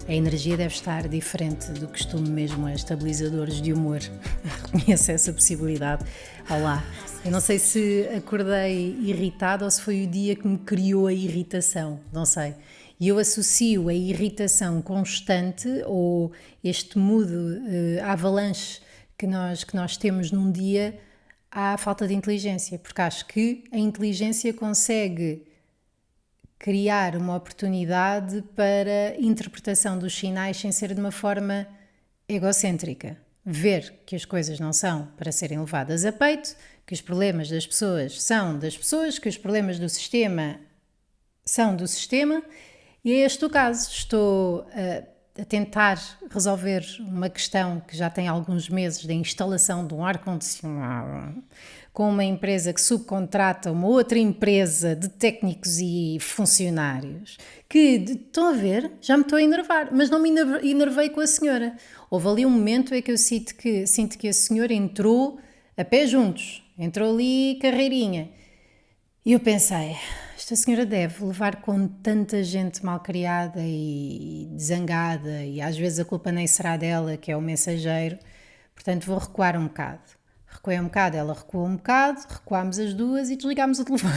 A energia deve estar diferente do costume mesmo a estabilizadores de humor. Reconheço essa possibilidade. Olá, eu não sei se acordei irritada ou se foi o dia que me criou a irritação, não sei. E eu associo a irritação constante ou este mood, a avalanche que nós temos num dia à falta de inteligência, porque acho que a inteligência consegue criar uma oportunidade para interpretação dos sinais sem ser de uma forma egocêntrica. Ver que as coisas não são para serem levadas a peito, que os problemas das pessoas são das pessoas, que os problemas do sistema são do sistema, e é este o caso. Estou a tentar resolver uma questão que já tem alguns meses da instalação de um ar-condicionado com uma empresa que subcontrata uma outra empresa de técnicos e funcionários que, estão a ver, já me estou a enervar, mas não me enervei com a senhora. Houve ali um momento em que eu sinto que a senhora entrou a pé juntos, entrou ali carreirinha. E eu pensei, esta senhora deve levar com tanta gente malcriada e zangada, e às vezes a culpa nem será dela, que é o mensageiro, portanto vou recuar um bocado. Recuei um bocado, ela recuou um bocado, recuámos as duas e desligámos o telefone.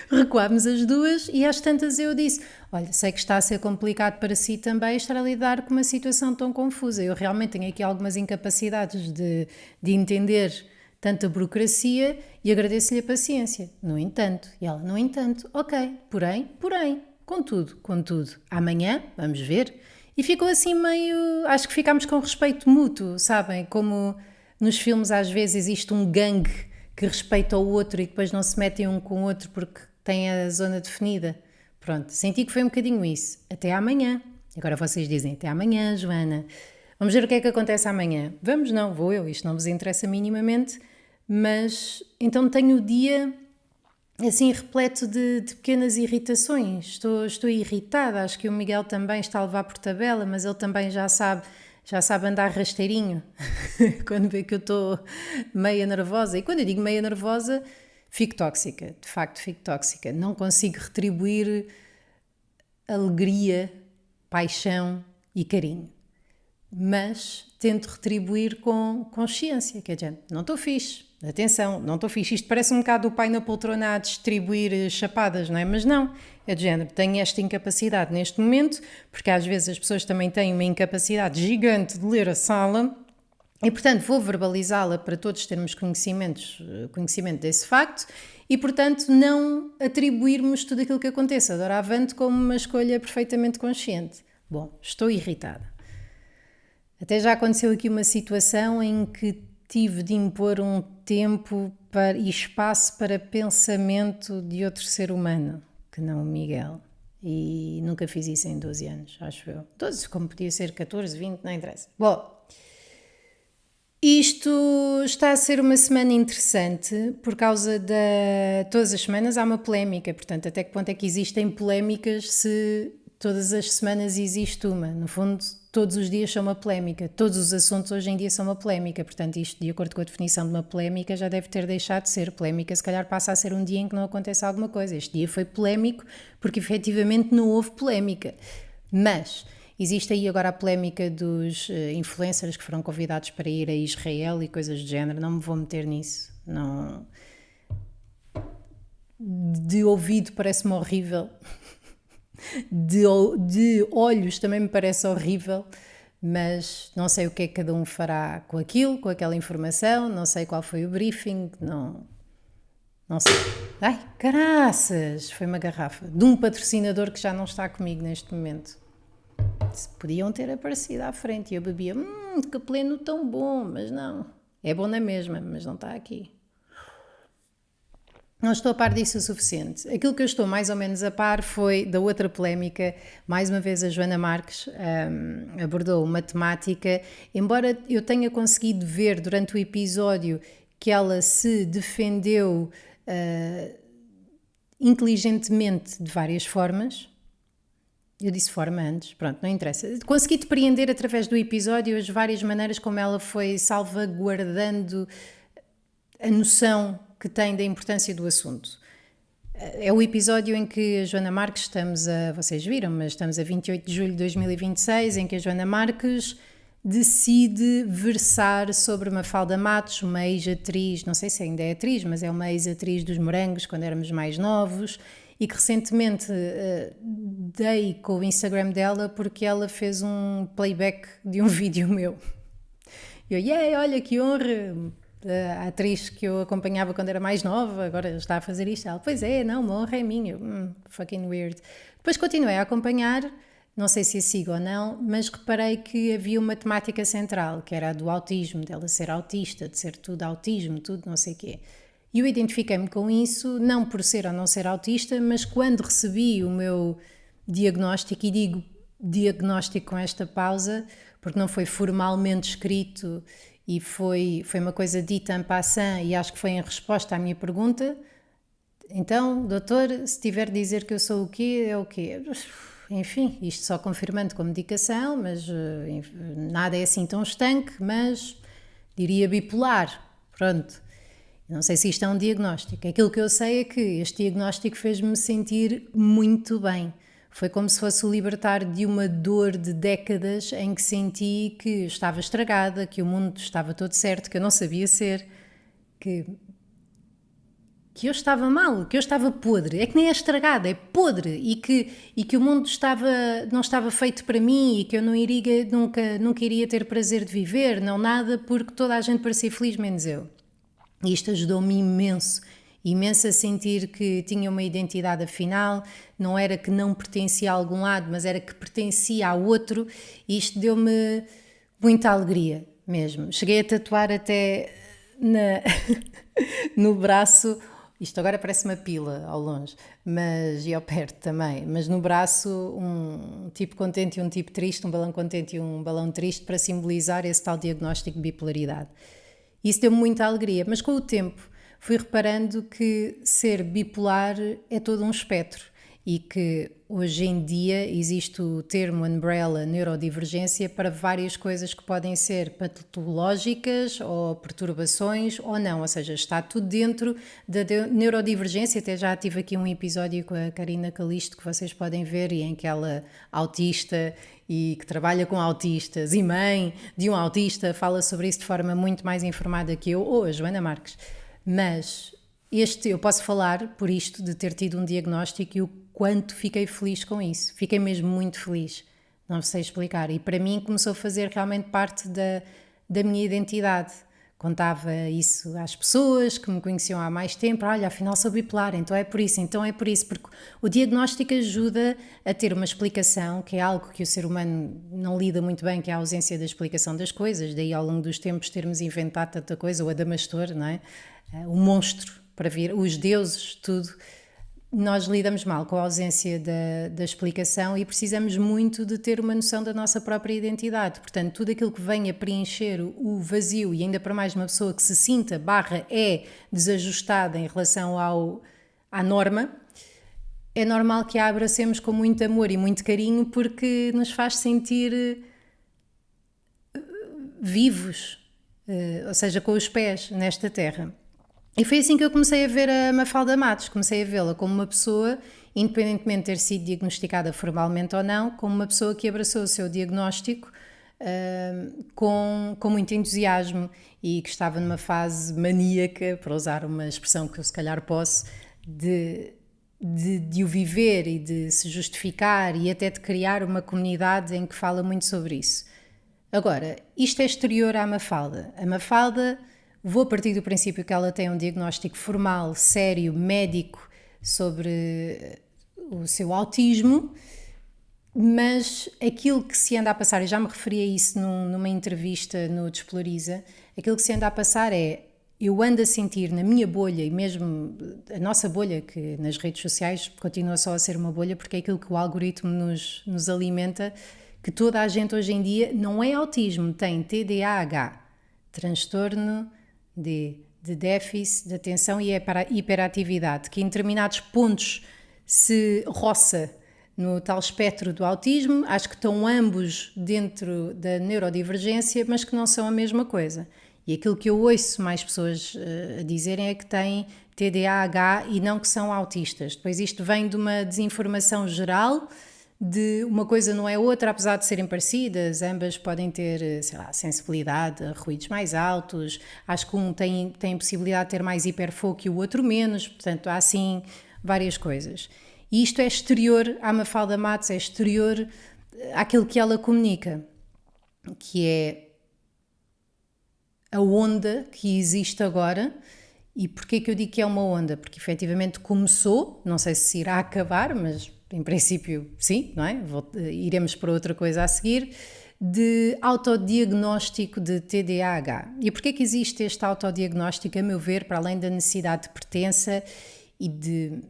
Recuámos as duas e às tantas eu disse, olha, sei que está a ser complicado para si também estar a lidar com uma situação tão confusa. Eu realmente tenho aqui algumas incapacidades de entender tanta burocracia e agradeço-lhe a paciência. No entanto, e ela, no entanto, ok, porém, contudo, amanhã, vamos ver. E ficou assim meio, acho que ficámos com respeito mútuo, sabem, como nos filmes às vezes existe um gangue que respeita o outro e depois não se metem um com o outro porque tem a zona definida. Pronto, senti que foi um bocadinho isso. Até amanhã. Agora vocês dizem, até amanhã, Joana. Vamos ver o que é que acontece amanhã. Vamos não, vou eu, isto não vos interessa minimamente, mas então tenho o dia assim repleto de pequenas irritações. Estou irritada, acho que o Miguel também está a levar por tabela, mas ele também já sabe andar rasteirinho, quando vê que eu estou meia nervosa. E quando eu digo meia nervosa, fico tóxica, de facto fico tóxica. Não consigo retribuir alegria, paixão e carinho. Mas tento retribuir com consciência, que é gente, não estou fixe, atenção, não estou fixe. Isto parece um bocado o pai na poltrona a distribuir chapadas, não é? Mas não, é de género, tenho esta incapacidade neste momento, porque às vezes as pessoas também têm uma incapacidade gigante de ler a sala, e portanto vou verbalizá-la para todos termos conhecimento desse facto, e portanto não atribuirmos tudo aquilo que aconteça doravante como uma escolha perfeitamente consciente. Bom, estou irritada. Até já aconteceu aqui uma situação em que tive de impor um tempo e espaço para pensamento de outro ser humano, que não o Miguel. E nunca fiz isso em 12 anos, acho eu. 12, como podia ser 14, 20, não interessa. Bom, isto está a ser uma semana interessante por causa todas as semanas há uma polémica, portanto, até que ponto é que existem polémicas se todas as semanas existe uma? No fundo, todos os dias são uma polémica, todos os assuntos hoje em dia são uma polémica, portanto isto, de acordo com a definição de uma polémica, já deve ter deixado de ser polémica, se calhar passa a ser um dia em que não acontece alguma coisa. Este dia foi polémico porque efetivamente não houve polémica, mas existe aí agora a polémica dos influencers que foram convidados para ir a Israel e coisas do género, não me vou meter nisso, não. De ouvido parece-me horrível. De olhos também me parece horrível, mas não sei o que é que cada um fará com aquilo, com aquela informação, não sei qual foi o briefing, não sei. Ai, caraças! Foi uma garrafa de um patrocinador que já não está comigo neste momento. Se podiam ter aparecido à frente e eu bebia, que pleno tão bom, mas não. É bom na mesma, mas não está aqui. Não estou a par disso o suficiente. Aquilo que eu estou mais ou menos a par foi da outra polémica. Mais uma vez a Joana Marques abordou uma temática, embora eu tenha conseguido ver durante o episódio que ela se defendeu inteligentemente de várias formas. Eu disse forma antes, pronto, não interessa. Consegui depreender através do episódio as várias maneiras como ela foi salvaguardando a noção que tem da importância do assunto. É o episódio em que a Joana Marques, vocês viram, mas estamos a 28 de julho de 2026, em que a Joana Marques decide versar sobre Mafalda Matos, uma ex-atriz, não sei se ainda é atriz, mas é uma ex-atriz dos Morangos, quando éramos mais novos, e que recentemente dei com o Instagram dela porque ela fez um playback de um vídeo meu. Eu, olha que honra, a atriz que eu acompanhava quando era mais nova, agora está a fazer isto. Ela, pois é, não, uma honra é minha. Fucking weird. Depois continuei a acompanhar, não sei se a sigo ou não, mas reparei que havia uma temática central, que era a do autismo, dela ser autista, de ser tudo autismo, tudo não sei o quê. E eu identifiquei-me com isso, não por ser ou não ser autista, mas quando recebi o meu diagnóstico, e digo diagnóstico com esta pausa, porque não foi formalmente escrito e foi uma coisa dita en passant, e acho que foi em resposta à minha pergunta. Então, doutor, se tiver de dizer que eu sou o quê, é o quê? Enfim, isto só confirmando com medicação, mas nada é assim tão estanque, mas diria bipolar, pronto. Não sei se isto é um diagnóstico. Aquilo que eu sei é que este diagnóstico fez-me sentir muito bem. Foi como se fosse o libertar de uma dor de décadas em que senti que estava estragada, que o mundo estava todo certo, que eu não sabia ser, que eu estava mal, que eu estava podre. É que nem é estragada, é podre. E que o mundo não estava feito para mim e que eu nunca iria ter prazer de viver, não nada, porque toda a gente parecia feliz, menos eu. E isto ajudou-me imenso a sentir que tinha uma identidade afinal, não era que não pertencia a algum lado, mas era que pertencia a outro, e isto deu-me muita alegria mesmo. Cheguei a tatuar até no braço, isto agora parece uma pila ao longe, e ao perto também, mas no braço um tipo contente e um tipo triste, um balão contente e um balão triste, para simbolizar esse tal diagnóstico de bipolaridade. Isso deu-me muita alegria, mas com o tempo fui reparando que ser bipolar é todo um espectro e que hoje em dia existe o termo umbrella neurodivergência para várias coisas que podem ser patológicas ou perturbações ou não, ou seja, está tudo dentro da neurodivergência. Até já tive aqui um episódio com a Karina Calisto que vocês podem ver, e em que ela, autista e que trabalha com autistas e mãe de um autista, fala sobre isso de forma muito mais informada que eu, ou a Joana Marques. Mas eu posso falar por isto de ter tido um diagnóstico e o quanto fiquei feliz com isso. Fiquei mesmo muito feliz, não sei explicar. E para mim começou a fazer realmente parte da minha identidade. Contava isso às pessoas que me conheciam há mais tempo. Olha, afinal sou bipolar, então é por isso, porque o diagnóstico ajuda a ter uma explicação, que é algo que o ser humano não lida muito bem, que é a ausência da explicação das coisas. Daí ao longo dos tempos termos inventado tanta coisa, o Adamastor, não é? O monstro para vir, os deuses, tudo. Nós lidamos mal com a ausência da explicação e precisamos muito de ter uma noção da nossa própria identidade. Portanto, tudo aquilo que venha preencher o vazio, e ainda para mais uma pessoa que se sinta é desajustada em relação à norma, é normal que a abracemos com muito amor e muito carinho, porque nos faz sentir vivos, ou seja, com os pés nesta terra. E foi assim que eu comecei a ver a Mafalda Matos, comecei a vê-la como uma pessoa, independentemente de ter sido diagnosticada formalmente ou não, como uma pessoa que abraçou o seu diagnóstico com muito entusiasmo e que estava numa fase maníaca, para usar uma expressão que eu se calhar posso, de o viver e de se justificar e até de criar uma comunidade em que fala muito sobre isso. Agora, isto é exterior à Mafalda. A Mafalda, vou partir do princípio que ela tem um diagnóstico formal, sério, médico, sobre o seu autismo, mas aquilo que se anda a passar, eu já me referi a isso numa entrevista no Desploriza, aquilo que se anda a passar eu ando a sentir na minha bolha, e mesmo a nossa bolha, que nas redes sociais continua só a ser uma bolha, porque é aquilo que o algoritmo nos alimenta, que toda a gente hoje em dia não é autismo, tem TDAH, transtorno de déficit de atenção e hiperatividade, que em determinados pontos se roça no tal espectro do autismo. Acho que estão ambos dentro da neurodivergência, mas que não são a mesma coisa. E aquilo que eu ouço mais pessoas a dizerem é que têm TDAH e não que são autistas. Depois isto vem de uma desinformação geral, de uma coisa não é outra, apesar de serem parecidas, ambas podem ter, sei lá, sensibilidade a ruídos mais altos, acho que um tem possibilidade de ter mais hiperfoco e o outro menos, portanto há assim várias coisas. E isto é exterior à Mafalda Matos, é exterior àquilo que ela comunica, que é a onda que existe agora. E porquê que eu digo que é uma onda? Porque efetivamente começou, não sei se irá acabar, mas em princípio sim, não é? Iremos para outra coisa a seguir, de autodiagnóstico de TDAH. E porquê que existe este autodiagnóstico, a meu ver, para além da necessidade de pertença e de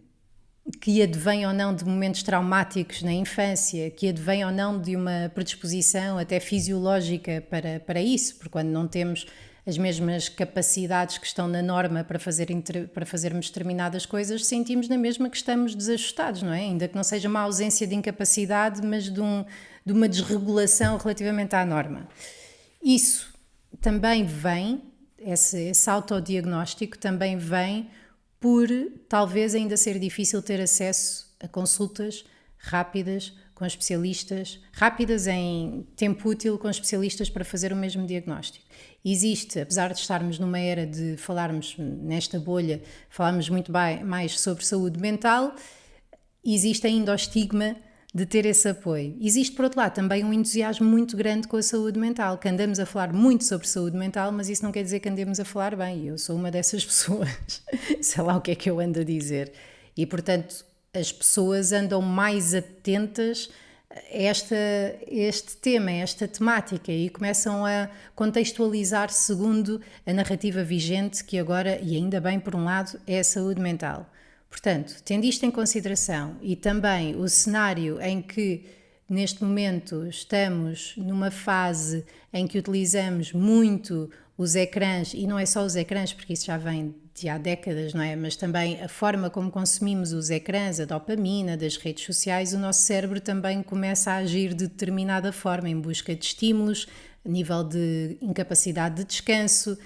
que advém ou não de momentos traumáticos na infância, que advém ou não de uma predisposição até fisiológica para isso, porque quando não temos as mesmas capacidades que estão na norma para fazermos determinadas coisas, sentimos na mesma que estamos desajustados, não é? Ainda que não seja uma ausência de incapacidade, mas de uma desregulação relativamente à norma. Isso também vem, esse autodiagnóstico também vem por talvez ainda ser difícil ter acesso a consultas rápidas com especialistas, rápidas em tempo útil com especialistas para fazer o mesmo diagnóstico. Existe, apesar de estarmos numa era de falarmos nesta bolha, falarmos muito mais sobre saúde mental, existe ainda o estigma de ter esse apoio. Existe, por outro lado, também um entusiasmo muito grande com a saúde mental, que andamos a falar muito sobre saúde mental, mas isso não quer dizer que andemos a falar bem. Eu sou uma dessas pessoas, sei lá o que é que eu ando a dizer. E, portanto, as pessoas andam mais atentas a este tema, a esta temática, e começam a contextualizar segundo a narrativa vigente, que agora, e ainda bem por um lado, é a saúde mental. Portanto, tendo isto em consideração e também o cenário em que neste momento estamos numa fase em que utilizamos muito os ecrãs, e não é só os ecrãs, porque isso já vem de há décadas, não é? Mas também a forma como consumimos os ecrãs, a dopamina das redes sociais, o nosso cérebro também começa a agir de determinada forma, em busca de estímulos, a nível de incapacidade de descanso,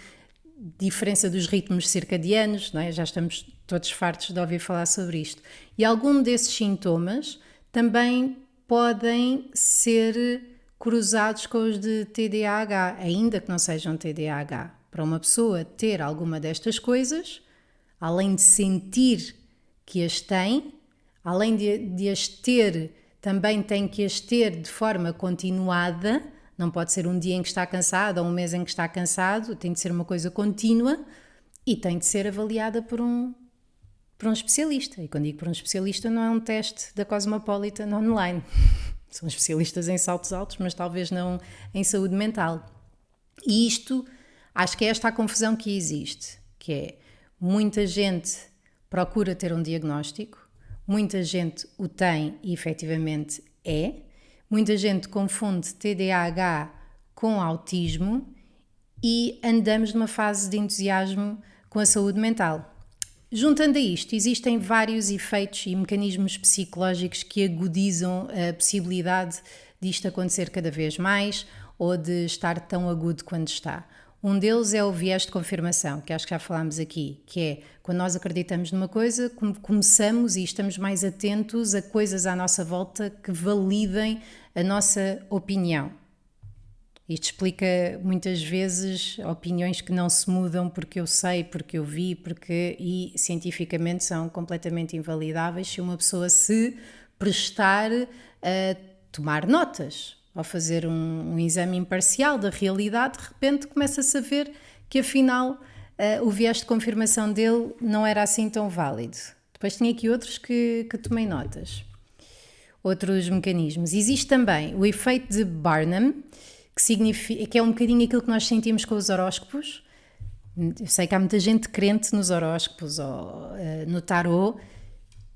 diferença dos ritmos circadianos, não é? Já estamos todos fartos de ouvir falar sobre isto. E algum desses sintomas também podem ser cruzados com os de TDAH, ainda que não sejam TDAH. Para uma pessoa ter alguma destas coisas, além de sentir que as tem, além de as ter, também tem que as ter de forma continuada. Não pode ser um dia em que está cansado ou um mês em que está cansado, tem de ser uma coisa contínua e tem de ser avaliada por um especialista. E quando digo por um especialista, não é um teste da Cosmopolitan online. São especialistas em saltos altos, mas talvez não em saúde mental. E isto, acho que é esta a confusão que existe, que é muita gente procura ter um diagnóstico, muita gente o tem e efetivamente é, muita gente confunde TDAH com autismo e andamos numa fase de entusiasmo com a saúde mental. Juntando a isto, existem vários efeitos e mecanismos psicológicos que agudizam a possibilidade disto acontecer cada vez mais ou de estar tão agudo quando está. Um deles é o viés de confirmação, que acho que já falámos aqui, que é quando nós acreditamos numa coisa, começamos e estamos mais atentos a coisas à nossa volta que validem a nossa opinião. Isto explica muitas vezes opiniões que não se mudam porque eu sei, porque eu vi, e cientificamente são completamente invalidáveis se uma pessoa se prestar a tomar notas ou fazer um exame imparcial da realidade. De repente começa-se a ver que afinal o viés de confirmação dele não era assim tão válido. Depois tinha aqui outros que tomei notas. Outros mecanismos. Existe também o efeito de Barnum, que é um bocadinho aquilo que nós sentimos com os horóscopos. Eu sei que há muita gente crente nos horóscopos ou no tarot.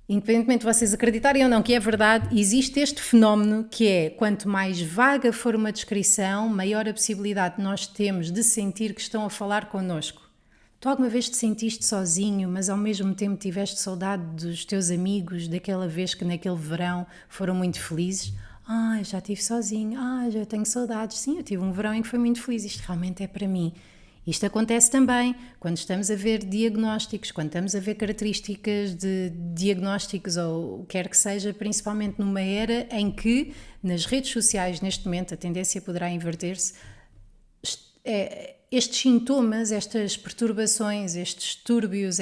Independentemente de vocês acreditarem ou não que é verdade, existe este fenómeno que é, quanto mais vaga for uma descrição, maior a possibilidade nós temos de sentir que estão a falar connosco. Tu alguma vez te sentiste sozinho, mas ao mesmo tempo tiveste saudade dos teus amigos, daquela vez que naquele verão foram muito felizes? Já estive sozinho, já tenho saudades. Sim, eu tive um verão em que foi muito feliz, isto realmente é para mim. Isto acontece também quando estamos a ver diagnósticos, quando estamos a ver características de diagnósticos ou o que quer que seja, principalmente numa era em que nas redes sociais, neste momento, a tendência poderá inverter-se. Estes sintomas, estas perturbações, estes distúrbios,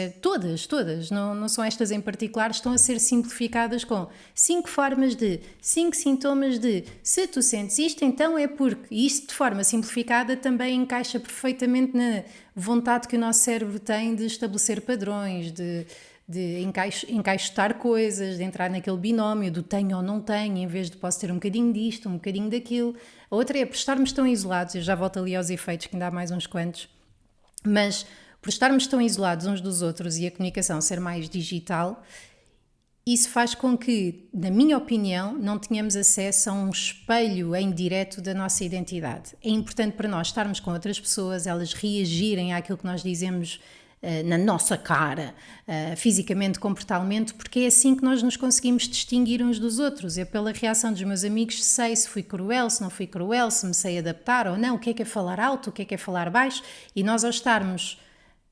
todas, não são estas em particular, estão a ser simplificadas com 5 formas de, 5 sintomas de, se tu sentes isto, então é porque. E isto de forma simplificada também encaixa perfeitamente na vontade que o nosso cérebro tem de estabelecer padrões, de encaixotar coisas, de entrar naquele binómio do tenho ou não tenho, em vez de posso ter um bocadinho disto, um bocadinho daquilo. A outra é por estarmos tão isolados, eu já volto ali aos efeitos, que ainda há mais uns quantos, mas por estarmos tão isolados uns dos outros e a comunicação ser mais digital, isso faz com que, na minha opinião, não tenhamos acesso a um espelho em direto da nossa identidade. É importante para nós estarmos com outras pessoas, elas reagirem àquilo que nós dizemos na nossa cara, fisicamente, comportalmente, porque é assim que nós nos conseguimos distinguir uns dos outros. Eu, pela reação dos meus amigos, sei se fui cruel, se não fui cruel, se me sei adaptar ou não, o que é falar alto, o que é falar baixo, e nós, ao estarmos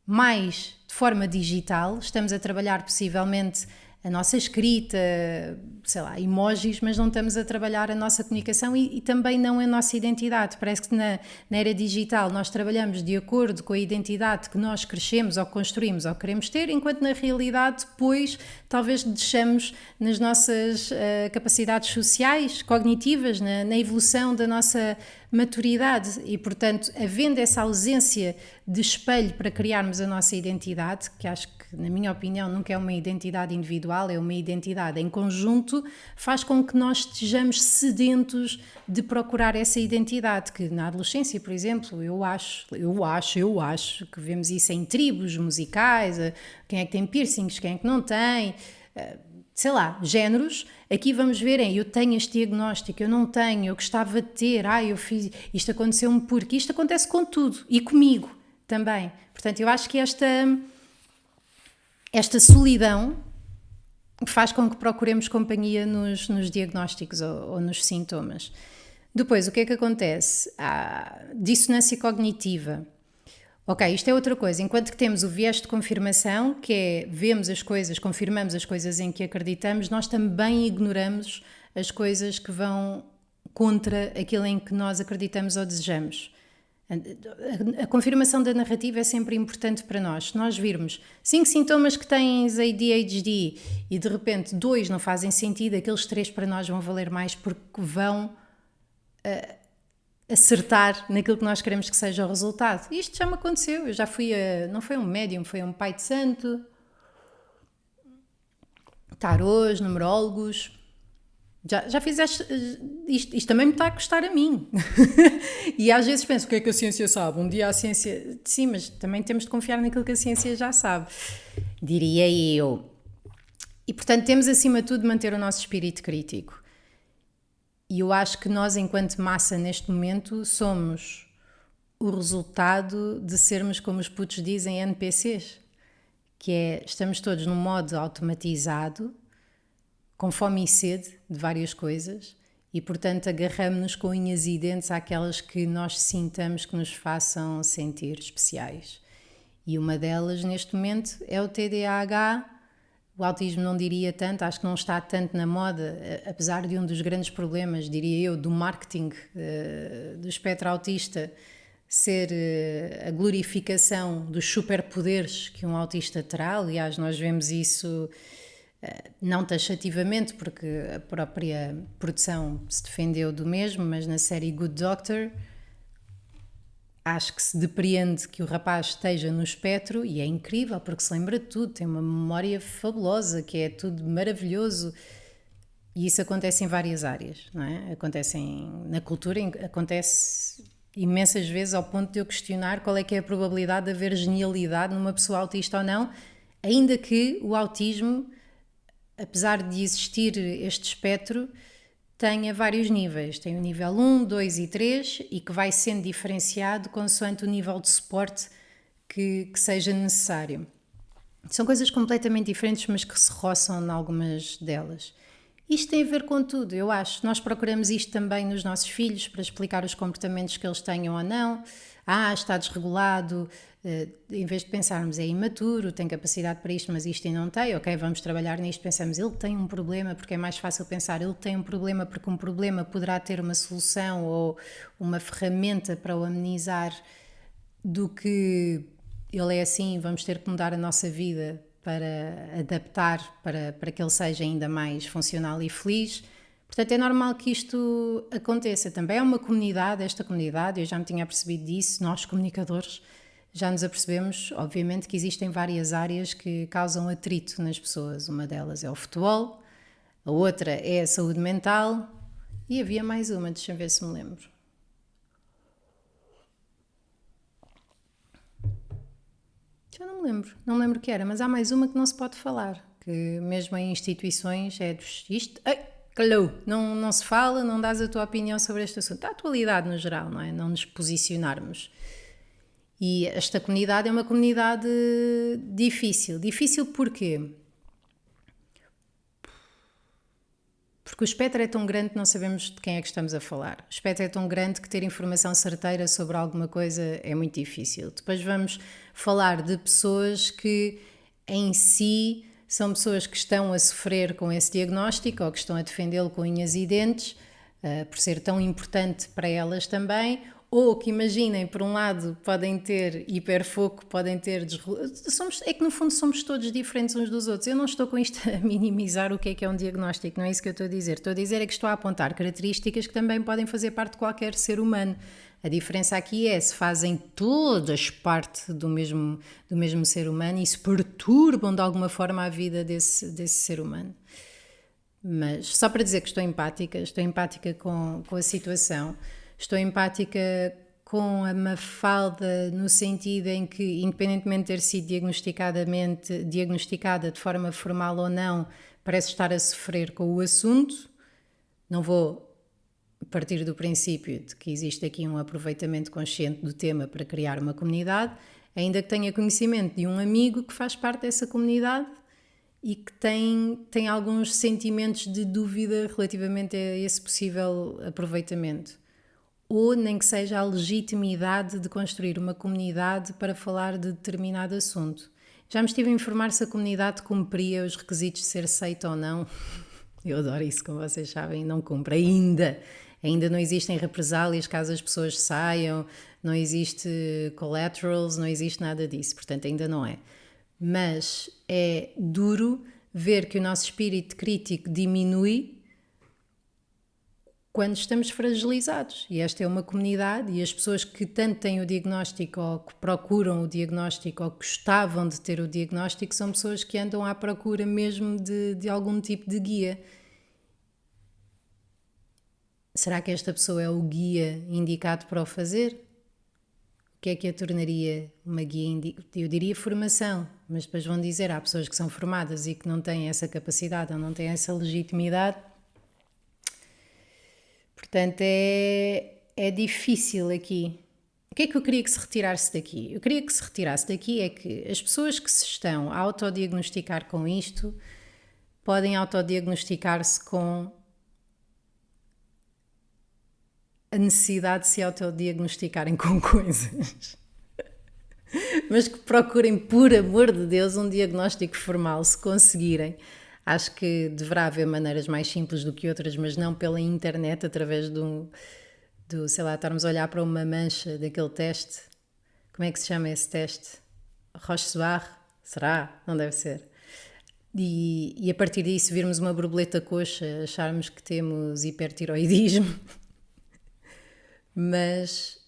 mais de forma digital, estamos a trabalhar possivelmente a nossa escrita, sei lá, emojis, mas não estamos a trabalhar a nossa comunicação e também não a nossa identidade. Parece que na era digital nós trabalhamos de acordo com a identidade que nós crescemos ou construímos ou queremos ter, enquanto na realidade depois talvez deixamos nas nossas capacidades sociais, cognitivas, na evolução da nossa maturidade e, portanto, havendo essa ausência de espelho para criarmos a nossa identidade, que acho que, na minha opinião, nunca é uma identidade individual, é uma identidade em conjunto, faz com que nós estejamos sedentos de procurar essa identidade, que na adolescência, por exemplo, eu acho que vemos isso em tribos musicais, quem é que tem piercings, quem é que não tem, sei lá, géneros. Aqui vamos ver, eu tenho este diagnóstico, eu não tenho, eu gostava de ter, eu fiz, isto aconteceu-me porque, isto acontece com tudo, e comigo também. Portanto, eu acho que esta solidão faz com que procuremos companhia nos diagnósticos ou nos sintomas. Depois, o que é que acontece? Há dissonância cognitiva. Ok, isto é outra coisa. Enquanto que temos o viés de confirmação, que é vemos as coisas, confirmamos as coisas em que acreditamos, nós também ignoramos as coisas que vão contra aquilo em que nós acreditamos ou desejamos. A confirmação da narrativa é sempre importante para nós. Se nós virmos 5 sintomas que tens ADHD e de repente 2 não fazem sentido, aqueles 3 para nós vão valer mais porque vão acertar naquilo que nós queremos que seja o resultado. Isto já me aconteceu, eu já fui não foi um médium, foi um pai de santo, tarôs, numerólogos. Já fizeste isto também me está a custar a mim. E às vezes penso, o que é que a ciência sabe? Um dia a ciência... Sim, mas também temos de confiar naquilo que a ciência já sabe, diria eu. E portanto temos acima de tudo de manter o nosso espírito crítico. E eu acho que nós, enquanto massa neste momento, somos o resultado de sermos, como os putos dizem, NPCs. Que é, estamos todos num modo automatizado, com fome e sede de várias coisas e, portanto, agarramos-nos com unhas e dentes àquelas que nós sintamos que nos façam sentir especiais. E uma delas, neste momento, é o TDAH. O autismo não diria tanto, acho que não está tanto na moda, apesar de um dos grandes problemas, diria eu, do marketing do espectro autista ser a glorificação dos superpoderes que um autista terá. Aliás, nós vemos isso não taxativamente, porque a própria produção se defendeu do mesmo, mas na série Good Doctor acho que se depreende que o rapaz esteja no espectro e é incrível porque se lembra de tudo, tem uma memória fabulosa, que é tudo maravilhoso, e isso acontece em várias áreas, não é? Acontece na cultura, acontece imensas vezes ao ponto de eu questionar qual é que é a probabilidade de haver genialidade numa pessoa autista ou não, ainda que o autismo, apesar de existir este espectro, tenha vários níveis. Tem o nível 1, 2 e 3 e que vai sendo diferenciado consoante o nível de suporte que seja necessário. São coisas completamente diferentes, mas que se roçam em algumas delas. Isto tem a ver com tudo, eu acho. Nós procuramos isto também nos nossos filhos para explicar os comportamentos que eles tenham ou não. Está desregulado, em vez de pensarmos é imaturo, tem capacidade para isto, mas isto ainda não tem, ok, vamos trabalhar nisto, pensamos ele tem um problema, porque é mais fácil pensar ele tem um problema porque um problema poderá ter uma solução ou uma ferramenta para o amenizar do que ele é assim, vamos ter que mudar a nossa vida para adaptar, para que ele seja ainda mais funcional e feliz. Portanto, é normal que isto aconteça. Também é uma comunidade, esta comunidade, eu já me tinha percebido disso, nós comunicadores já nos apercebemos, obviamente, que existem várias áreas que causam atrito nas pessoas. Uma delas é o futebol, a outra é a saúde mental e havia mais uma, deixa eu ver se me lembro. Já não me lembro, não me lembro o que era, mas há mais uma que não se pode falar, que mesmo em instituições é isto, calou, não se fala, não dás a tua opinião sobre este assunto, a atualidade no geral, não é? Não nos posicionarmos. E esta comunidade é uma comunidade difícil. Difícil porquê? Porque o espectro é tão grande que não sabemos de quem é que estamos a falar. O espectro é tão grande que ter informação certeira sobre alguma coisa é muito difícil. Depois vamos falar de pessoas que em si são pessoas que estão a sofrer com esse diagnóstico ou que estão a defendê-lo com unhas e dentes, por ser tão importante para elas também, ou que imaginem, por um lado, podem ter hiperfoco, podem ter... É que no fundo somos todos diferentes uns dos outros. Eu não estou com isto a minimizar o que é um diagnóstico, não é isso que eu estou a dizer. Estou a dizer é que estou a apontar características que também podem fazer parte de qualquer ser humano. A diferença aqui é se fazem todas parte do mesmo ser humano e se perturbam de alguma forma a vida desse ser humano. Mas só para dizer que estou empática com a situação. Estou empática com a Mafalda no sentido em que, independentemente de ter sido diagnosticada de forma formal ou não, parece estar a sofrer com o assunto. Não vou partir do princípio de que existe aqui um aproveitamento consciente do tema para criar uma comunidade, ainda que tenha conhecimento de um amigo que faz parte dessa comunidade e que tem alguns sentimentos de dúvida relativamente a esse possível aproveitamento. Ou nem que seja a legitimidade de construir uma comunidade para falar de determinado assunto. Já me estive a informar se a comunidade cumpria os requisitos de ser aceita ou não. Eu adoro isso, como vocês sabem, não cumpre ainda. Ainda não existem represálias caso as pessoas saiam, não existe collaterals, não existe nada disso, portanto ainda não é. Mas é duro ver que o nosso espírito crítico diminui quando estamos fragilizados. E esta é uma comunidade e as pessoas que tanto têm o diagnóstico ou que procuram o diagnóstico ou que gostavam de ter o diagnóstico são pessoas que andam à procura mesmo de algum tipo de guia. Será que esta pessoa é o guia indicado para o fazer? O que é que a tornaria uma guia? Eu diria formação, mas depois vão dizer, há pessoas que são formadas e que não têm essa capacidade ou não têm essa legitimidade. Portanto, é difícil aqui. O que é que eu queria que se retirasse daqui? Eu queria que se retirasse daqui é que as pessoas que se estão a autodiagnosticar com isto podem autodiagnosticar-se com a necessidade de se autodiagnosticarem com coisas. Mas que procurem, por amor de Deus, um diagnóstico formal, se conseguirem. Acho que deverá haver maneiras mais simples do que outras, mas não pela internet, através sei lá, estarmos a olhar para uma mancha daquele teste. Como é que se chama esse teste? Roche-Sbarre? Será? Não deve ser. E a partir disso virmos uma borboleta coxa, acharmos que temos hipertiroidismo. Mas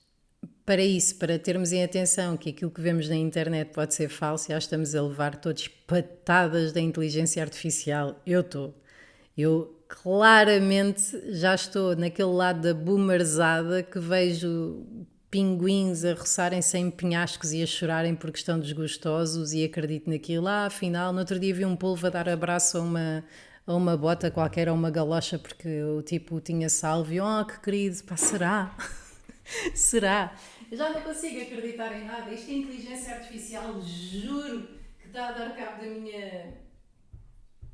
para isso, para termos em atenção que aquilo que vemos na internet pode ser falso, já estamos a levar todos patadas da inteligência artificial. Eu claramente já estou naquele lado da boomerzada que vejo pinguins a roçarem-se em penhascos e a chorarem porque estão desgostosos e acredito naquilo. Afinal, no outro dia vi um polvo a dar abraço a uma bota qualquer, a uma galocha, porque o tipo tinha salvo e, que querido, pá, será? Será? Eu já não consigo acreditar em nada. Isto é inteligência artificial, juro que está a dar cabo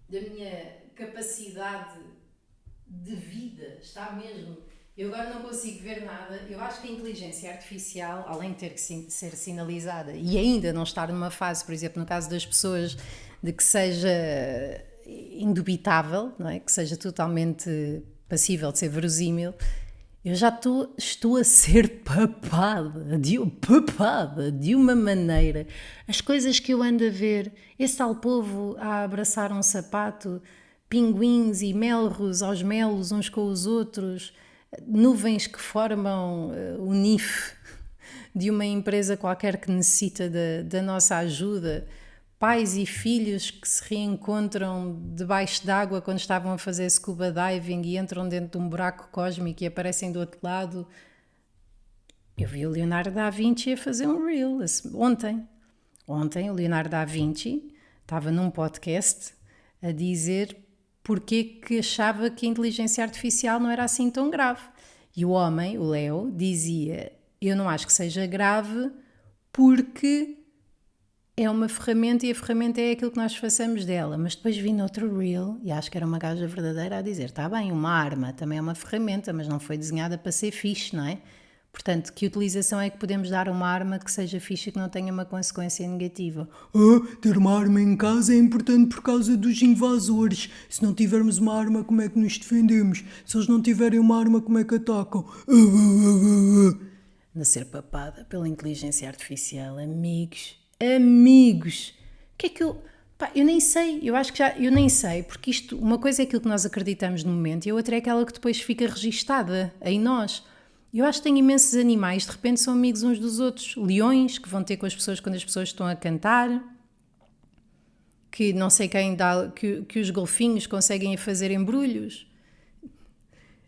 da minha capacidade de vida, está mesmo. Eu agora não consigo ver nada. Eu acho que a inteligência artificial, além de ter que ser sinalizada e ainda não estar numa fase, por exemplo, no caso das pessoas, de que seja indubitável, não é? Que seja totalmente passível de ser verosímil, eu já estou a ser papada de uma maneira. As coisas que eu ando a ver, esse tal povo a abraçar um sapato, pinguins e melros aos melos uns com os outros, nuvens que formam o NIF de uma empresa qualquer que necessita da nossa ajuda, pais e filhos que se reencontram debaixo d'água quando estavam a fazer scuba diving e entram dentro de um buraco cósmico e aparecem do outro lado. Eu vi o Leonardo da Vinci a fazer um reel ontem. Ontem o Leonardo da Vinci estava num podcast a dizer porque que achava que a inteligência artificial não era assim tão grave. E o homem, o Leo, dizia: eu não acho que seja grave porque é uma ferramenta e a ferramenta é aquilo que nós façamos dela. Mas depois vi noutro reel, e acho que era uma gaja verdadeira a dizer: está bem, uma arma também é uma ferramenta, mas não foi desenhada para ser fixe, não é? Portanto, que utilização é que podemos dar a uma arma que seja fixe e que não tenha uma consequência negativa? Ter uma arma em casa é importante por causa dos invasores. Se não tivermos uma arma, como é que nos defendemos? Se eles não tiverem uma arma, como é que atacam? De ser papada pela inteligência artificial, amigos, o que é que eu... Pá, eu nem sei, eu acho que já, eu nem sei, porque isto, uma coisa é aquilo que nós acreditamos no momento e a outra é aquela que depois fica registada em nós. Eu acho que tenho imensos animais, de repente são amigos uns dos outros. Leões, que vão ter com as pessoas quando as pessoas estão a cantar, que não sei quem dá, que os golfinhos conseguem fazer embrulhos.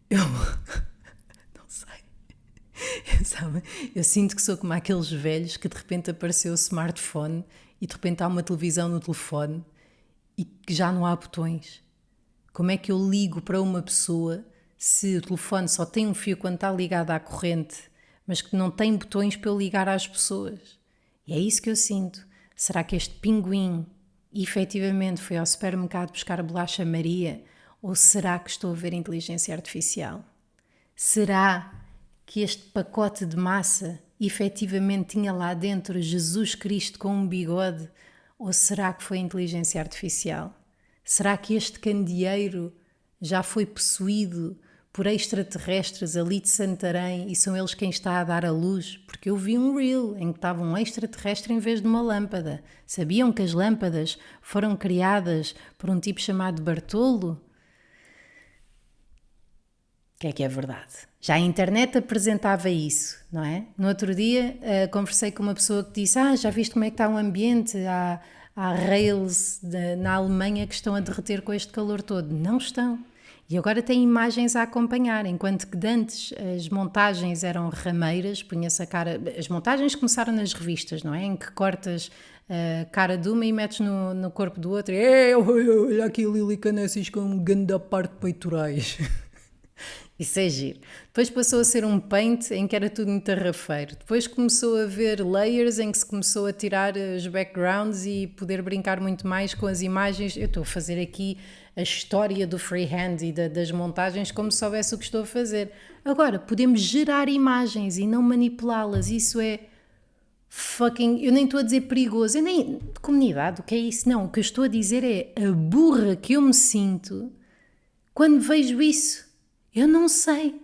Eu não sei. Sabe? Eu sinto que sou como aqueles velhos que de repente apareceu o smartphone e de repente há uma televisão no telefone e que já não há botões. Como é que eu ligo para uma pessoa se o telefone só tem um fio quando está ligado à corrente, mas que não tem botões para eu ligar às pessoas? E é isso que eu sinto. Será que este pinguim efetivamente foi ao supermercado buscar bolacha Maria? Ou será que estou a ver inteligência artificial? Será que este pacote de massa efetivamente tinha lá dentro Jesus Cristo com um bigode? Ou será que foi inteligência artificial? Será que este candeeiro já foi possuído por extraterrestres ali de Santarém e são eles quem está a dar a luz? Porque eu vi um reel em que estava um extraterrestre em vez de uma lâmpada. Sabiam que as lâmpadas foram criadas por um tipo chamado Bartolo? O que é verdade? Já a internet apresentava isso, não é? No outro dia conversei com uma pessoa que disse: já viste como é que está o ambiente? Há rails na Alemanha que estão a derreter com este calor todo. Não estão. E agora tem imagens a acompanhar, enquanto que de antes as montagens eram rameiras, punha-se a cara... As montagens começaram nas revistas, não é? Em que cortas a cara de uma e metes no corpo do outro e olha aqui a Lili Canessas com um grande parte de peitorais. Isso é giro. Depois passou a ser um paint em que era tudo muito tarrafeiro. Depois começou a haver layers em que se começou a tirar os backgrounds e poder brincar muito mais com as imagens. Eu estou a fazer aqui a história do freehand e das montagens como se soubesse o que estou a fazer. Agora, podemos gerar imagens e não manipulá-las. Isso é fucking... Eu nem estou a dizer perigoso. Eu nem... Comunidade, o que é isso? Não, o que eu estou a dizer é a burra que eu me sinto quando vejo isso. Eu não sei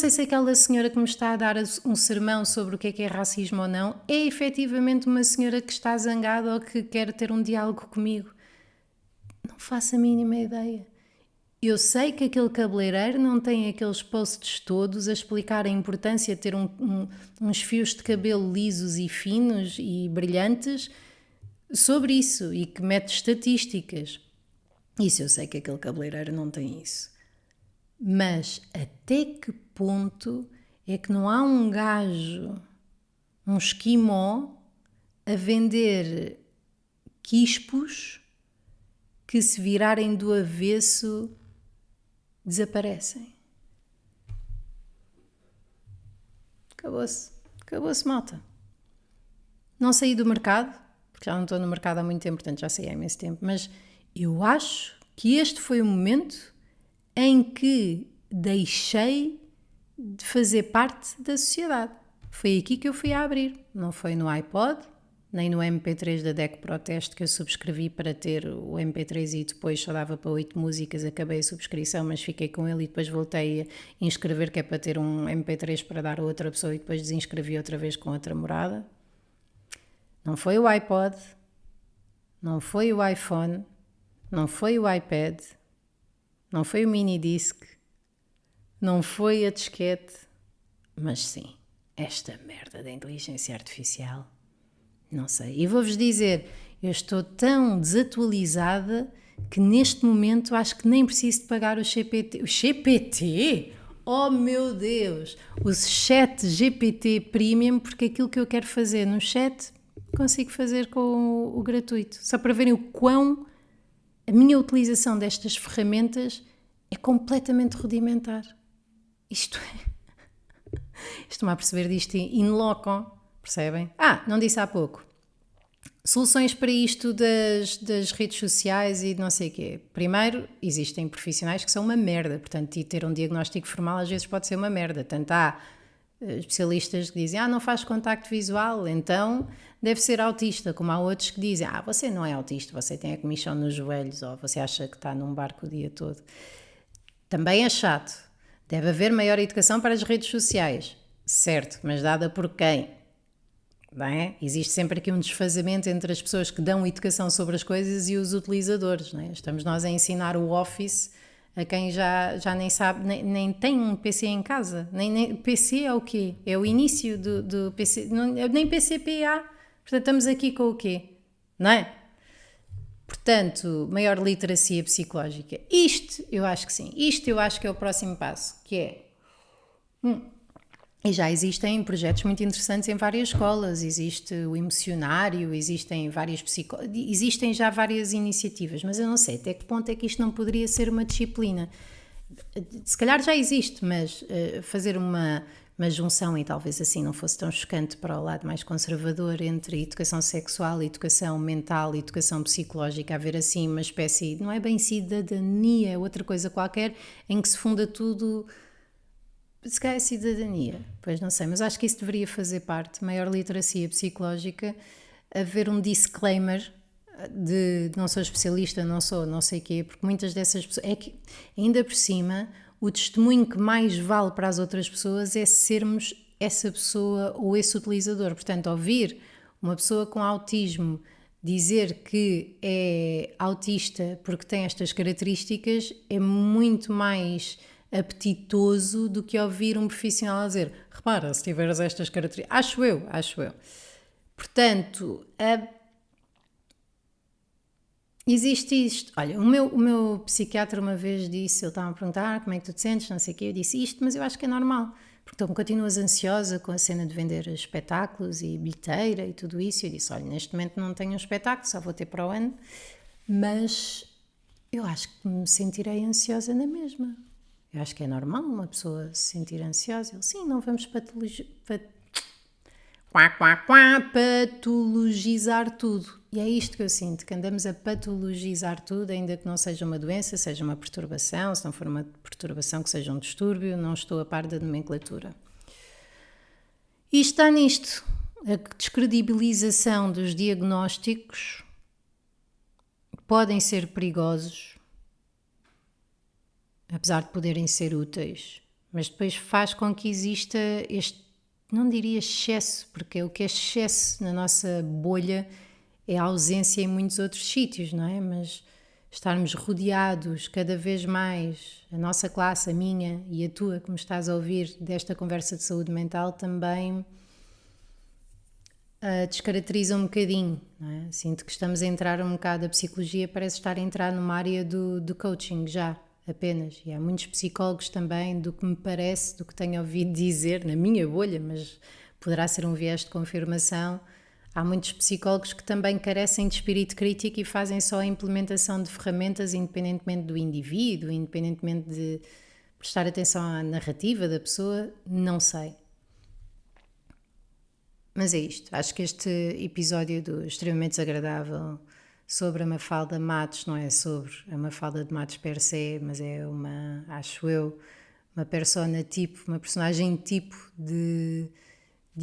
se aquela senhora que me está a dar um sermão sobre o que é racismo ou não é efetivamente uma senhora que está zangada ou que quer ter um diálogo comigo. Não faço a mínima ideia. Eu sei que aquele cabeleireiro não tem aqueles posts todos a explicar a importância de ter uns fios de cabelo lisos e finos e brilhantes sobre isso e que mete estatísticas. Isso eu sei que aquele cabeleireiro não tem isso. Mas até que ponto é que não há um gajo, um esquimó, a vender quispos que se virarem do avesso desaparecem? Acabou-se, malta. Não saí do mercado, porque já não estou no mercado há muito tempo, portanto já saí há imenso tempo, mas eu acho que este foi o momento em que deixei de fazer parte da sociedade. Foi aqui que eu fui a abrir, não foi no iPod, nem no MP3 da DEC Proteste que eu subscrevi para ter o MP3 e depois só dava para 8 músicas, acabei a subscrição, mas fiquei com ele e depois voltei a inscrever que é para ter um MP3 para dar a outra pessoa e depois desinscrevi outra vez com outra morada. Não foi o iPod, não foi o iPhone, não foi o iPad, não foi o minidisc, não foi a disquete, mas sim, esta merda da inteligência artificial. Não sei. E vou-vos dizer, eu estou tão desatualizada que neste momento acho que nem preciso de pagar o GPT. O GPT? Oh meu Deus! O chat GPT Premium, porque aquilo que eu quero fazer no chat consigo fazer com o gratuito. Só para verem o quão a minha utilização destas ferramentas é completamente rudimentar. Isto é... Estou-me a perceber disto in loco, percebem? Não disse há pouco. Soluções para isto das redes sociais e de não sei o quê. Primeiro, existem profissionais que são uma merda, portanto, e ter um diagnóstico formal às vezes pode ser uma merda. Tanto há especialistas que dizem, não faz contacto visual, então deve ser autista, como há outros que dizem, você não é autista, você tem a comichão nos joelhos, ou você acha que está num barco o dia todo. Também é chato. Deve haver maior educação para as redes sociais, certo, mas dada por quem? Não é? Existe sempre aqui um desfazamento entre as pessoas que dão educação sobre as coisas e os utilizadores. Não é? Estamos nós a ensinar o Office a quem já nem sabe, nem tem um PC em casa. Nem PC é o quê? É o início do PC, nem PCPA. Portanto, estamos aqui com o quê? Não é? Portanto, maior literacia psicológica. Isto, eu acho que sim. Isto eu acho que é o próximo passo, que é... E já existem projetos muito interessantes em várias escolas, existe o emocionário, existem já várias iniciativas, mas eu não sei até que ponto é que isto não poderia ser uma disciplina. Se calhar já existe, mas fazer uma junção, e talvez assim não fosse tão chocante para o lado mais conservador, entre educação sexual, educação mental e educação psicológica, haver assim uma espécie, não é bem cidadania, é outra coisa qualquer, em que se funda tudo... Se calhar é cidadania, pois não sei, mas acho que isso deveria fazer parte, maior literacia psicológica, haver um disclaimer de não sou especialista, não sei o quê, porque muitas dessas pessoas, é que ainda por cima, o testemunho que mais vale para as outras pessoas é sermos essa pessoa ou esse utilizador, portanto ouvir uma pessoa com autismo dizer que é autista porque tem estas características é muito mais... apetitoso do que ouvir um profissional a dizer, repara, se tiveres estas características, acho eu. Portanto, existe isto. Olha, o meu psiquiatra uma vez disse, ele estava a perguntar como é que tu te sentes, não sei o quê, eu disse isto, mas eu acho que é normal, porque então continuas ansiosa com a cena de vender espetáculos e bilheteira e tudo isso, e eu disse, olha, neste momento não tenho um espetáculo, só vou ter para o ano, mas eu acho que me sentirei ansiosa na mesma. Eu acho que é normal uma pessoa se sentir ansiosa. Ele, sim, não vamos patologizar tudo. E é isto que eu sinto, que andamos a patologizar tudo, ainda que não seja uma doença, seja uma perturbação, se não for uma perturbação que seja um distúrbio, não estou a par da nomenclatura. E está nisto, a descredibilização dos diagnósticos podem ser perigosos, apesar de poderem ser úteis, mas depois faz com que exista este, não diria excesso, porque o que é excesso na nossa bolha é a ausência em muitos outros sítios, não é? Mas estarmos rodeados cada vez mais, a nossa classe, a minha e a tua, que me estás a ouvir, desta conversa de saúde mental também descaracteriza um bocadinho, não é? Sinto que estamos a entrar um bocado, a psicologia parece estar a entrar numa área do coaching já, apenas, e há muitos psicólogos também, do que me parece, do que tenho ouvido dizer, na minha bolha, mas poderá ser um viés de confirmação, há muitos psicólogos que também carecem de espírito crítico e fazem só a implementação de ferramentas independentemente do indivíduo, independentemente de prestar atenção à narrativa da pessoa, não sei. Mas é isto, acho que este episódio do Extremamente Desagradável sobre a Mafalda Matos, não é sobre a Mafalda de Matos per se, mas é acho eu, uma persona tipo, uma personagem tipo de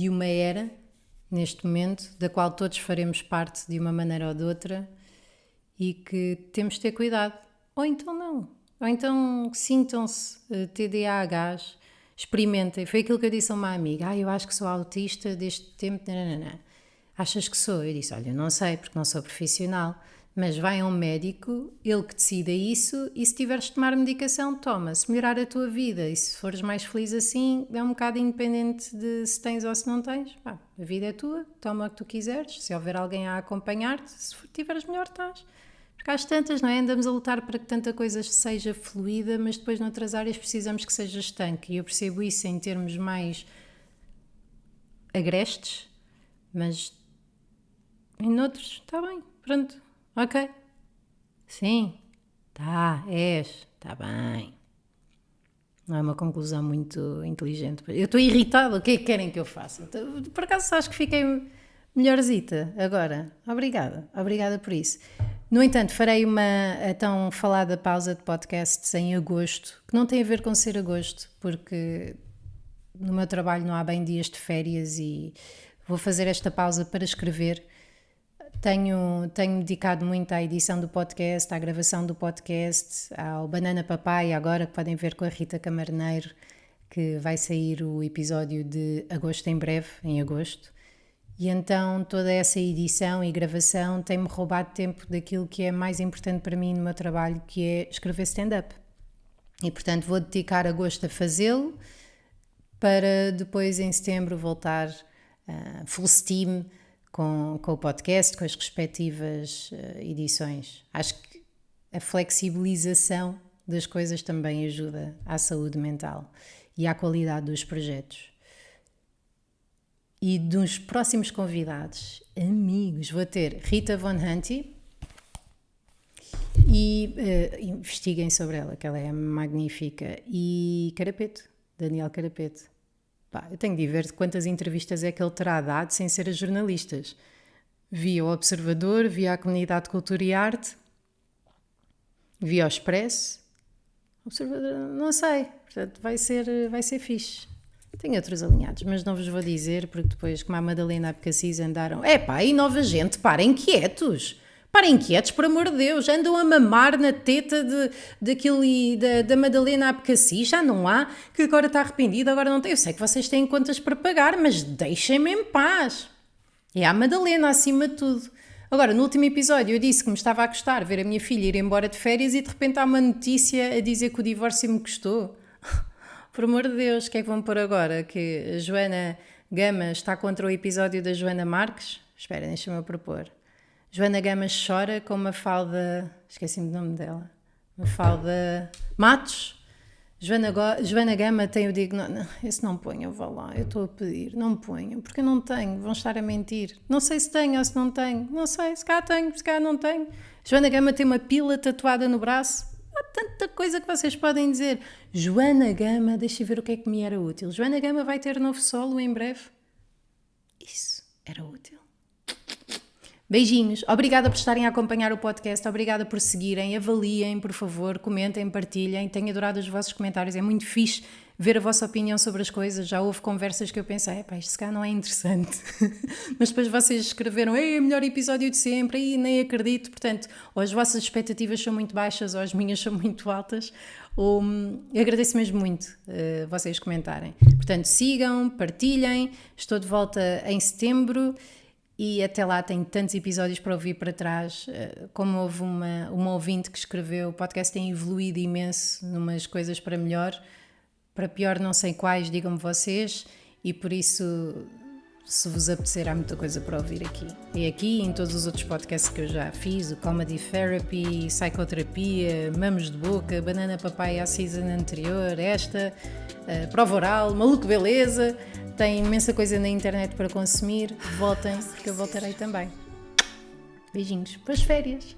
uma era, neste momento, da qual todos faremos parte de uma maneira ou de outra e que temos de ter cuidado. Ou então não. Ou então sintam-se TDAHs, experimentem. Foi aquilo que eu disse a uma amiga. Eu acho que sou autista desde tempo. Não. Achas que sou? Eu disse, olha, não sei porque não sou profissional, mas vai a um médico, ele que decida isso, e se tiveres de tomar medicação, toma. Se melhorar a tua vida e se fores mais feliz assim, é um bocado independente de se tens ou se não tens. A vida é tua, toma o que tu quiseres. Se houver alguém a acompanhar-te, se tiveres melhor, estás. Porque às tantas, não é? Andamos a lutar para que tanta coisa seja fluida, mas depois noutras áreas precisamos que seja estanque. E eu percebo isso em termos mais agrestes, mas em outros, está bem, pronto, ok. Sim, está bem. Não é uma conclusão muito inteligente. Eu estou irritada, o que é que querem que eu faça? Por acaso acho que fiquei melhorzita agora. Obrigada por isso. No entanto, farei a tão falada pausa de podcasts em agosto, que não tem a ver com ser agosto, porque no meu trabalho não há bem dias de férias e vou fazer esta pausa para escrever. Tenho dedicado muito à edição do podcast, à gravação do podcast, ao Banana Papai, agora que podem ver com a Rita Camarneiro, que vai sair o episódio de agosto em breve, em agosto. E então toda essa edição e gravação tem-me roubado tempo daquilo que é mais importante para mim no meu trabalho, que é escrever stand-up. E portanto vou dedicar agosto a fazê-lo, para depois em setembro voltar full steam com o podcast, com as respectivas edições. Acho que a flexibilização das coisas também ajuda à saúde mental e à qualidade dos projetos. E dos próximos convidados, amigos, vou ter Rita Von Hunty e investiguem sobre ela, que ela é magnífica, e Carapeto, Daniel Carapeto. Eu tenho de ver quantas entrevistas é que ele terá dado sem ser a jornalistas. Vi ao Observador, vi à Comunidade de Cultura e Arte, vi ao Expresso, Observador, não sei, portanto vai ser fixe. Tenho outros alinhados, mas não vos vou dizer, porque depois, como a Madalena Abcacis andaram... e nova gente, parem quietos, por amor de Deus, andam a mamar na teta da Madalena Abcacis, já não há, que agora está arrependida, agora não tem. Eu sei que vocês têm contas para pagar, mas deixem-me em paz. É a Madalena, acima de tudo. Agora, no último episódio, eu disse que me estava a gostar ver a minha filha ir embora de férias e de repente há uma notícia a dizer que o divórcio me custou. Por amor de Deus, o que é que vão pôr agora? Que a Joana Gama está contra o episódio da Joana Marques? Espera, deixa-me propor. Joana Gama chora com Mafalda... Esqueci-me do nome dela. Mafalda Matos. Joana Gama tem o diagnóstico... Esse não ponham, vá lá. Eu estou a pedir. Não ponham, porque eu não tenho. Vão estar a mentir. Não sei se tenho ou se não tenho. Não sei, se cá tenho, se cá não tenho. Joana Gama tem uma pila tatuada no braço. Há tanta coisa que vocês podem dizer. Joana Gama, deixa eu ver o que é que me era útil. Joana Gama vai ter novo solo em breve. Isso era útil. Beijinhos. Obrigada por estarem a acompanhar o podcast. Obrigada por seguirem. Avaliem, por favor. Comentem, partilhem. Tenho adorado os vossos comentários. É muito fixe ver a vossa opinião sobre as coisas. Já houve conversas que eu pensei, isto se calhar não é interessante. Mas depois vocês escreveram, é o melhor episódio de sempre, nem acredito. Portanto, ou as vossas expectativas são muito baixas ou as minhas são muito altas. Eu agradeço mesmo muito vocês comentarem. Portanto, sigam, partilhem. Estou de volta em setembro. E até lá tenho tantos episódios para ouvir para trás. Como houve uma ouvinte que escreveu, o podcast tem evoluído imenso numas coisas para melhor. Para pior não sei quais, digam-me vocês. E por isso, se vos apetecer, há muita coisa para ouvir aqui. E aqui e em todos os outros podcasts que eu já fiz, o Comedy Therapy, Psicoterapia, Mamos de Boca, Banana Papai à season anterior, Prova Oral, Maluco Beleza... Tem imensa coisa na internet para consumir. Voltem, porque eu voltarei também. Beijinhos. Boas férias!